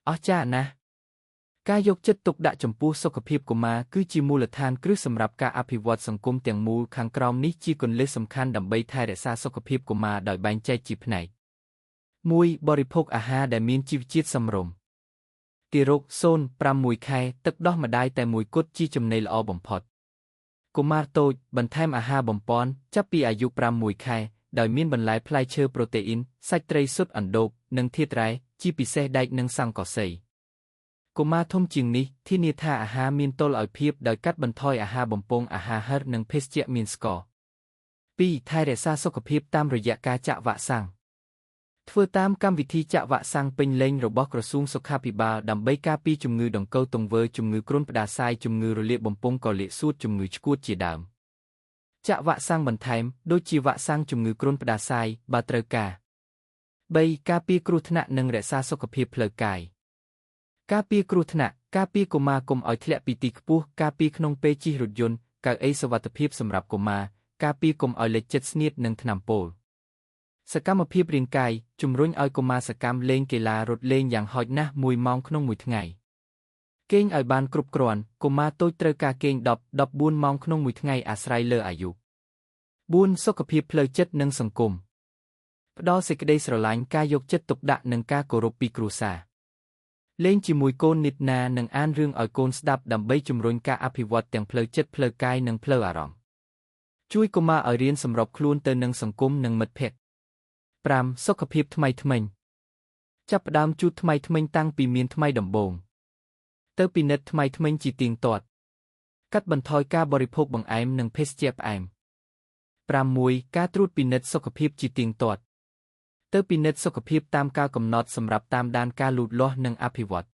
អស្ចារ្យណាស់ការយកចិត្តទុកដាក់ចំពោះសុខភាពកុមារគឺជាមូលដ្ឋានគ្រឹះសម្រាប់ការអភិវឌ្ឍសង្គមទាំងមូលខាងក្រោមនេះជាគន្លឹះសំខាន់ដើម្បីថែរក្សាសុខភាពកុមារដោយបែងចែកជាផ្នែក 1. បរិភោគអាហារដែលមានជីវជាតិសមរម្យទារក 0-6 ខែទឹកដោះម្ដាយតែមួយគត់ជាចំណីល្អបំផុតកុមារតូចបន្ថែមអាហារបំប៉នចាប់ពីអាយុ 6 ខែដោយមានបន្លែផ្លែឈើប្រូតេអ៊ីនសាច់ត្រីសុទ្ធអណ្ដូកនិងធាតុរ៉ែជាពិសេសដែកនិងសង្កកសីកុមារធំជាងនេះធានាថាអាហារមានតុល្យភាពដោយកាត់បន្ថយអាហារបំពងអាហារហិរនិងភេសជ្ជៈមានស្ករ 2. ថែរក្សាសុខភាពតាមរយៈការចាក់វ៉ាក់សាំងធ្វើតាមកម្មវិធីចាក់វ៉ាក់សាំងពេញលេញរបស់ក្រសួងសុខាភិបាលដើម្បីការពារជំងឺដង្កូវទង្វើជំងឺគ្រុនផ្ដាសាយជំងឺរលាកបំពង់កលាកសួតជំងឺឆ្កួតជាដើមចាក់វ៉ាក់សាំងបន្ថែមដូចជាវ៉ាក់សាំងជំងឺគ្រុនផ្ដាសាយបើត្រូវការ 3. ការពារគ្រោះថ្នាក់និងរក្សាសុខភាពផ្លូវកាយការពារគ្រោះថ្នាក់ការពារកុមារកុំឲ្យធ្លាក់ពីទីខ្ពស់ការពារក្នុងពេលជិះរថយន្តកៅអីសុវត្ថិភាពសម្រាប់កុមារការពារកុំឲ្យលេចចិត្តស្នៀតនិងថ្នាំពុលសកម្មភាពរាងកាយជំរុញឲ្យកុមារសកម្មលេងកីឡារត់លេងយ៉ាងហោចណាស់1 ម៉ោងក្នុងមួយថ្ងៃគេងឲ្យបានគ្រប់គ្រាន់កុមារតូចត្រូវការគេង10-14 ម៉ោងក្នុងមួយថ្ងៃអាស្រ័យលើអាយុ 4. សុខភាពផ្លូវចិត្តនិងសង្គមផ្ដល់សេចក្តីស្រឡាញ់ការយកចិត្តទុកដាក់និងការគោរពពីគ្រួសារលេងជាមួយកូននិតណានិងអានរឿងឲ្យកូនស្ដាប់ដើម្បីជំរុញការអភិវឌ្ឍទាំងផ្លូវចិត្តផ្លូវកាយនិងផ្លូវអារម្មណ៍ជួយកុមារឲ្យរៀនសម្របខ្លួនទៅនឹងសង្គមនិងមិត្តភក្តិ 5. សុខភាពថ្មីថ្មិញចាប់ផ្ដើមជូតថ្មីថ្មិញតាំងពីមានថ្មីដំបូងទៅពិនិត្យថ្មីថ្មិញជាទៀងទាត់កាត់បន្ថយការបរិភោគបង្អែមនិងភេសជ្ជៈផ្អែម 6. ការត្រួតពិនិត្យសុខភាពជាទៀងទាត់ទៅពិនិត្យសុខភាពតាមការកំណត់សម្រាប់តាមដានការលូតលាស់និងអភិវឌ្ឍ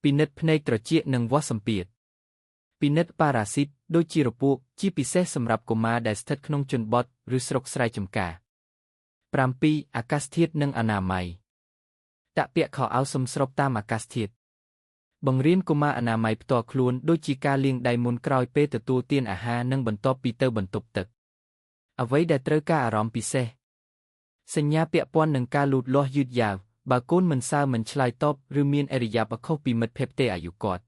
ពិនិត្យភ្នែកត្រចៀកនិងវាស់សម្ពាធពិនិត្យប៉ារ៉ាស៊ីតដូចជារពកជាពិសេសសម្រាប់កុមារដែលស្ថិតក្នុងជនបទឬស្រុកស្រែចម្ការ 7. អាកាសធាតុនិងអនាម័យតាក់ពាក់ខោអាវសមស្របតាមអាកាសធាតុបង្រៀនកុមារអនាម័យផ្ទាល់ខ្លួនដូចជាការលាងដៃមុនក្រោយពេលទទួលទានអាហារនិងបន្ទាប់ពីទៅបន្ទប់ទឹកអ្វីដែលត្រូវការអារម្មណ៍ពិសេសសញ្ញាពាក់ព័ន្ធនឹងការលូតលាស់យឺតយ៉ាវបើកូនមិនសើមិនឆ្លើយតបឬមានឥរិយាបថខុសពីមិត្តភក្តិទេអាយុគាត់